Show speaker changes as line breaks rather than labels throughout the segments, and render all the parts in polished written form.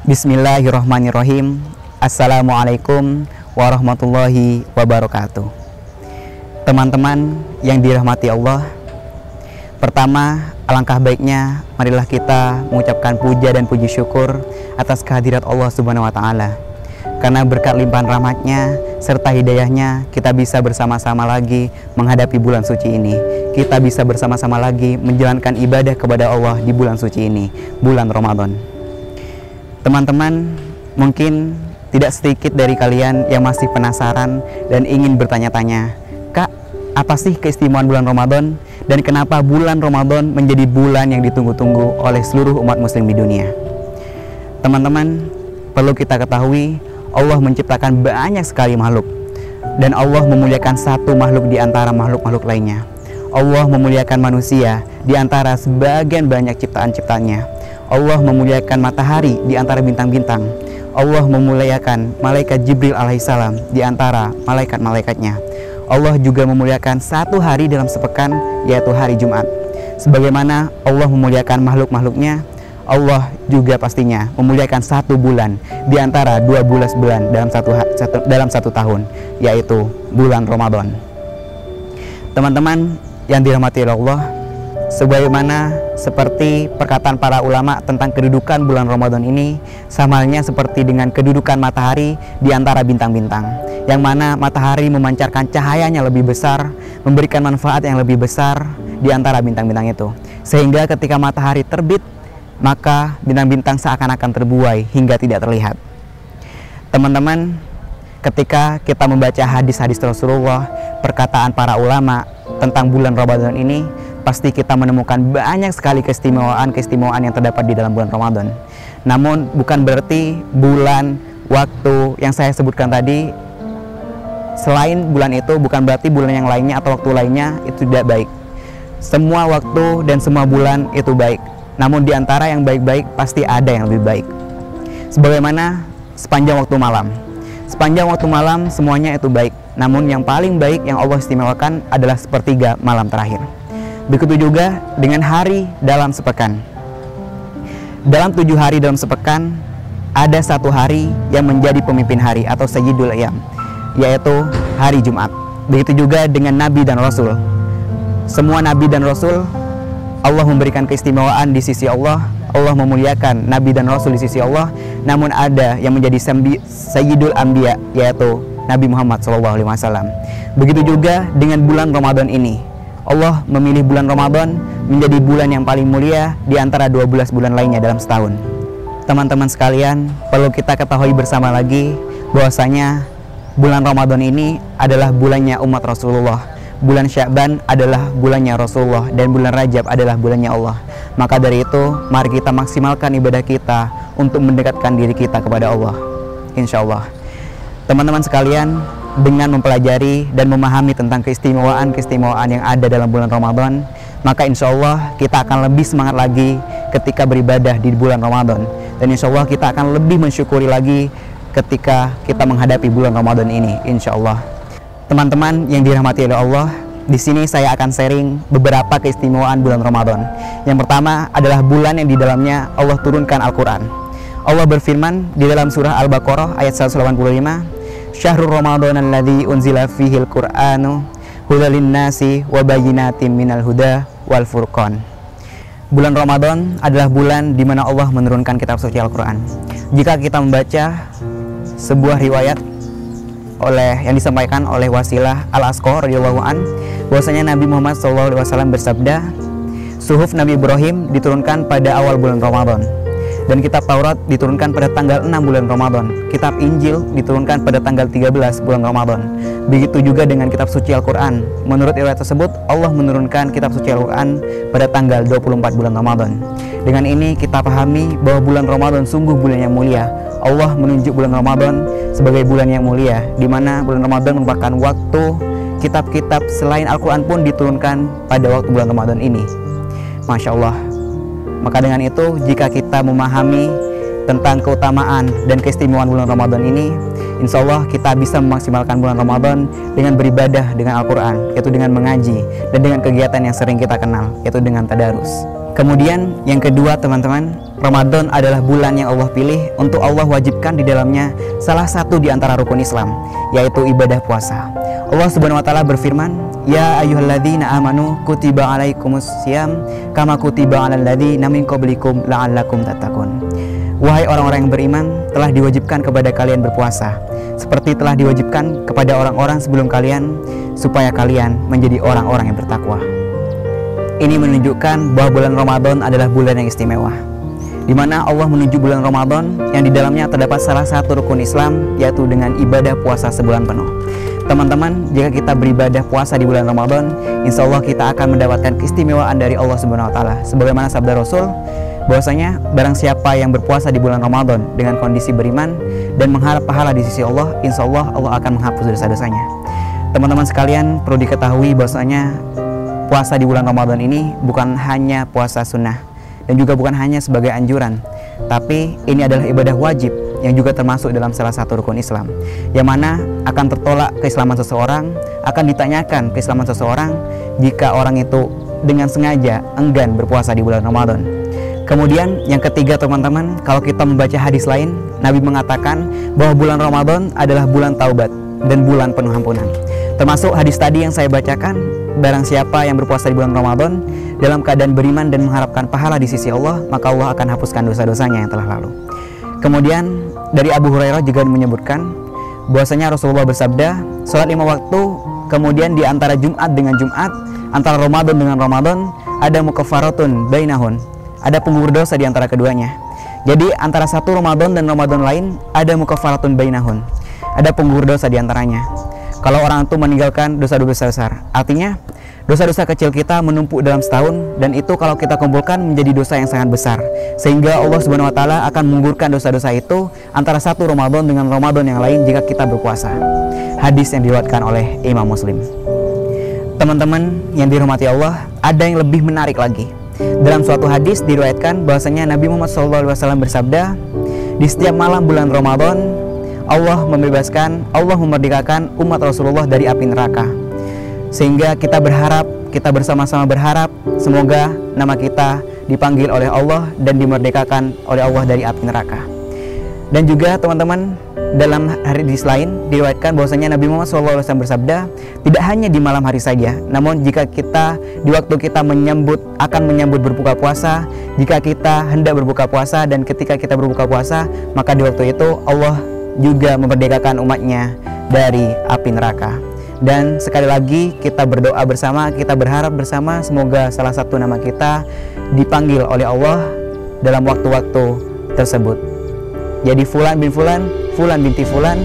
Bismillahirrahmanirrahim. Assalamualaikum warahmatullahi wabarakatuh. Teman-teman yang dirahmati Allah, pertama, alangkah baiknya marilah kita mengucapkan puja dan puji syukur atas kehadirat Allah Subhanahu wa Ta'ala. Karena berkat limpahan rahmatnya serta hidayahnya, kita bisa bersama-sama lagi menghadapi bulan suci ini. Kita bisa bersama-sama lagi menjalankan ibadah kepada Allah di bulan suci ini, bulan Ramadan. Teman-teman, mungkin tidak sedikit dari kalian yang masih penasaran dan ingin bertanya-tanya, Kak, apa sih keistimewaan bulan Ramadan dan kenapa bulan Ramadan menjadi bulan yang ditunggu-tunggu oleh seluruh umat muslim di dunia? Teman-teman, perlu kita ketahui, Allah menciptakan banyak sekali makhluk dan Allah memuliakan satu makhluk di antara makhluk-makhluk lainnya. Allah memuliakan manusia di antara sebagian banyak ciptaan-ciptaannya. Allah memuliakan matahari di antara bintang-bintang. Allah memuliakan malaikat Jibril alaihissalam di antara malaikat-malaikatnya. Allah juga memuliakan satu hari dalam sepekan, yaitu hari Jumat. Sebagaimana Allah memuliakan makhluk-makhluknya, Allah juga pastinya memuliakan satu bulan di antara 12 bulan dalam satu tahun, yaitu bulan Ramadan. Teman-teman yang dirahmati Allah, sebagaimana seperti perkataan para ulama tentang kedudukan bulan Ramadan ini, sama halnya seperti dengan kedudukan matahari di antara bintang-bintang, yang mana matahari memancarkan cahayanya lebih besar, memberikan manfaat yang lebih besar di antara bintang-bintang itu, sehingga ketika matahari terbit, maka bintang-bintang seakan-akan terbuai hingga tidak terlihat. Teman-teman, ketika kita membaca hadis-hadis Rasulullah, perkataan para ulama tentang bulan Ramadan ini, pasti kita menemukan banyak sekali keistimewaan yang terdapat di dalam bulan Ramadan. Namun bukan berarti bulan, waktu yang saya sebutkan tadi, selain bulan itu, bukan berarti bulan yang lainnya atau waktu lainnya itu tidak baik. Semua waktu dan semua bulan itu baik. Namun di antara yang baik-baik pasti ada yang lebih baik. Sebagaimana sepanjang waktu malam. Sepanjang waktu malam semuanya itu baik. Namun yang paling baik yang Allah istimewakan adalah sepertiga malam terakhir. Begitu juga dengan hari dalam sepekan. Dalam 7 hari dalam sepekan, ada satu hari yang menjadi pemimpin hari atau Sayyidul Ayyam, yaitu hari Jumat. Begitu juga dengan Nabi dan Rasul. Semua Nabi dan Rasul, Allah memberikan keistimewaan di sisi Allah. Allah memuliakan Nabi dan Rasul di sisi Allah. Namun ada yang menjadi Sayyidul Anbiya, yaitu Nabi Muhammad SAW. Begitu juga dengan bulan Ramadan ini. Allah memilih bulan Ramadan menjadi bulan yang paling mulia di antara 12 bulan lainnya dalam setahun. Teman-teman sekalian, perlu kita ketahui bersama lagi bahwasanya bulan Ramadan ini adalah bulannya umat Rasulullah. Bulan Sya'ban adalah bulannya Rasulullah dan bulan Rajab adalah bulannya Allah. Maka dari itu, mari kita maksimalkan ibadah kita untuk mendekatkan diri kita kepada Allah, insya Allah. Teman-teman sekalian, dengan mempelajari dan memahami tentang keistimewaan yang ada dalam bulan Ramadan, maka insya Allah kita akan lebih semangat lagi ketika beribadah di bulan Ramadan. Dan insya Allah kita akan lebih mensyukuri lagi ketika kita menghadapi bulan Ramadan ini, insya Allah. Teman-teman yang dirahmati oleh Allah, di sini saya akan sharing beberapa keistimewaan bulan Ramadan. Yang pertama adalah bulan yang di dalamnya Allah turunkan Al-Quran. Allah berfirman di dalam surah Al-Baqarah ayat 185, Syahrul Ramadan alladzi unzila fihil Qur'anu hudal linnasi wa bayyinatin minal huda wal furqan. Bulan Ramadan adalah bulan di mana Allah menurunkan kitab suci Al-Quran. Jika kita membaca sebuah riwayat yang disampaikan oleh Wasilah Al-Asqa radhiyallahu an, bahwasanya Nabi Muhammad SAW bersabda, suhuf Nabi Ibrahim diturunkan pada awal bulan Ramadan, dan kitab Taurat diturunkan pada tanggal 6 bulan Ramadan. Kitab Injil diturunkan pada tanggal 13 bulan Ramadan. Begitu juga dengan kitab suci Al-Quran. Menurut riwayat tersebut, Allah menurunkan kitab suci Al-Quran pada tanggal 24 bulan Ramadan. Dengan ini kita pahami bahwa bulan Ramadan sungguh bulan yang mulia. Allah menunjuk bulan Ramadan sebagai bulan yang mulia, di mana bulan Ramadan merupakan waktu kitab-kitab selain Al-Quran pun diturunkan pada waktu bulan Ramadan ini. Masya Allah. Maka dengan itu, jika kita memahami tentang keutamaan dan keistimewaan bulan Ramadan ini, insya Allah kita bisa memaksimalkan bulan Ramadan dengan beribadah dengan Al-Quran, yaitu dengan mengaji, dan dengan kegiatan yang sering kita kenal, yaitu dengan tadarus. Kemudian yang kedua teman-teman, Ramadan adalah bulan yang Allah pilih untuk Allah wajibkan di dalamnya salah satu di antara rukun Islam, yaitu ibadah puasa. Allah Subhanahu wa taala berfirman, "Ya ayyuhalladzina amanu kutiba alaikumus syiyam kama kutiba alal ladzina min qablikum la'allakum tattaqun." Wahai orang-orang yang beriman, telah diwajibkan kepada kalian berpuasa, seperti telah diwajibkan kepada orang-orang sebelum kalian, supaya kalian menjadi orang-orang yang bertakwa. Ini menunjukkan bahwa bulan Ramadan adalah bulan yang istimewa, di mana Allah menuju bulan Ramadan yang di dalamnya terdapat salah satu rukun Islam, yaitu dengan ibadah puasa sebulan penuh. Teman-teman, jika kita beribadah puasa di bulan Ramadan, insya Allah kita akan mendapatkan keistimewaan dari Allah Subhanahu wa taala. Sebagaimana sabda Rasul, bahwasanya barang siapa yang berpuasa di bulan Ramadan dengan kondisi beriman dan mengharap pahala di sisi Allah, insya Allah Allah akan menghapus dosa-dosanya. Teman-teman sekalian, perlu diketahui bahwasanya puasa di bulan Ramadan ini bukan hanya puasa sunnah dan juga bukan hanya sebagai anjuran, tapi ini adalah ibadah wajib yang juga termasuk dalam salah satu rukun Islam, yang mana akan tertolak keislaman seseorang, akan ditanyakan keislaman seseorang jika orang itu dengan sengaja enggan berpuasa di bulan Ramadan. Kemudian yang ketiga teman-teman, kalau kita membaca hadis lain, Nabi mengatakan bahwa bulan Ramadan adalah bulan taubat dan bulan penuh ampunan. Termasuk hadis tadi yang saya bacakan, barang siapa yang berpuasa di bulan Ramadan dalam keadaan beriman dan mengharapkan pahala di sisi Allah, maka Allah akan hapuskan dosa-dosanya yang telah lalu. Kemudian dari Abu Hurairah juga menyebutkan bahwasanya Rasulullah bersabda, sholat 5 waktu, kemudian di antara Jumat dengan Jumat, antara Ramadan dengan Ramadan, ada mukaffaratun bainahun, ada penggugur dosa di antara keduanya. Jadi antara satu Ramadan dan Ramadan lain ada mukaffaratun bainahun, ada penggugur dosa di antaranya. Kalau orang itu meninggalkan dosa-dosa besar, artinya dosa-dosa kecil kita menumpuk dalam setahun, dan itu kalau kita kumpulkan menjadi dosa yang sangat besar, sehingga Allah Subhanahu wa taala akan menggugurkan dosa-dosa itu antara satu Ramadan dengan Ramadan yang lain jika kita berpuasa. Hadis yang diriwayatkan oleh Imam Muslim. Teman-teman yang dirahmati Allah, ada yang lebih menarik lagi. Dalam suatu hadis diriwayatkan bahwasanya Nabi Muhammad SAW bersabda, di setiap malam bulan Ramadan Allah membebaskan, Allah memerdekakan umat Rasulullah dari api neraka. Sehingga kita berharap, kita bersama-sama berharap semoga nama kita dipanggil oleh Allah dan dimerdekakan oleh Allah dari api neraka. Dan juga teman-teman, dalam hadis lain diriwayatkan bahwasanya Nabi Muhammad SAW bersabda, tidak hanya di malam hari saja, namun jika kita di waktu kita akan menyambut berbuka puasa, jika kita hendak berbuka puasa dan ketika kita berbuka puasa, maka di waktu itu Allah juga memerdekakan umatnya dari api neraka. Dan sekali lagi kita berdoa bersama, kita berharap bersama semoga salah satu nama kita dipanggil oleh Allah dalam waktu-waktu tersebut. Jadi Fulan bin Fulan, Fulan binti Fulan,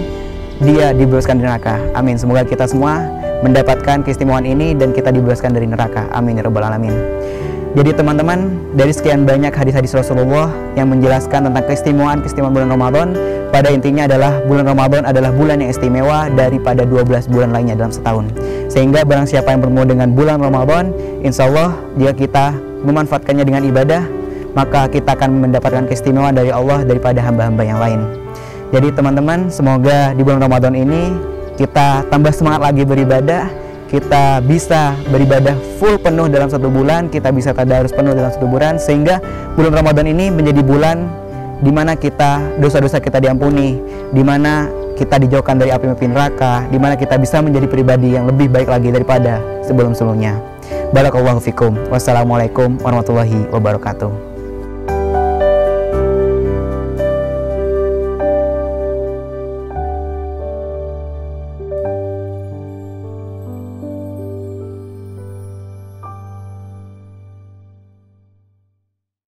dia dibebaskan dari neraka. Amin. Semoga kita semua mendapatkan keistimewaan ini dan kita dibebaskan dari neraka. Amin ya rabbal alamin. Jadi teman-teman, dari sekian banyak hadis-hadis Rasulullah yang menjelaskan tentang keistimewaan bulan Ramadan, pada intinya adalah bulan Ramadan adalah bulan yang istimewa daripada 12 bulan lainnya dalam setahun. Sehingga barang siapa yang bertemu dengan bulan Ramadan, insya Allah jika kita memanfaatkannya dengan ibadah, maka kita akan mendapatkan keistimewaan dari Allah daripada hamba-hamba yang lain. Jadi teman-teman, semoga di bulan Ramadan ini kita tambah semangat lagi beribadah, kita bisa beribadah full penuh dalam satu bulan, kita bisa tadarus penuh dalam satu bulan, sehingga bulan Ramadan ini menjadi bulan di mana kita dosa-dosa kita diampuni, di mana kita dijauhkan dari api neraka, di mana kita bisa menjadi pribadi yang lebih baik lagi daripada sebelum-sebelumnya. Barakallahu fikum. Wassalamualaikum warahmatullahi wabarakatuh.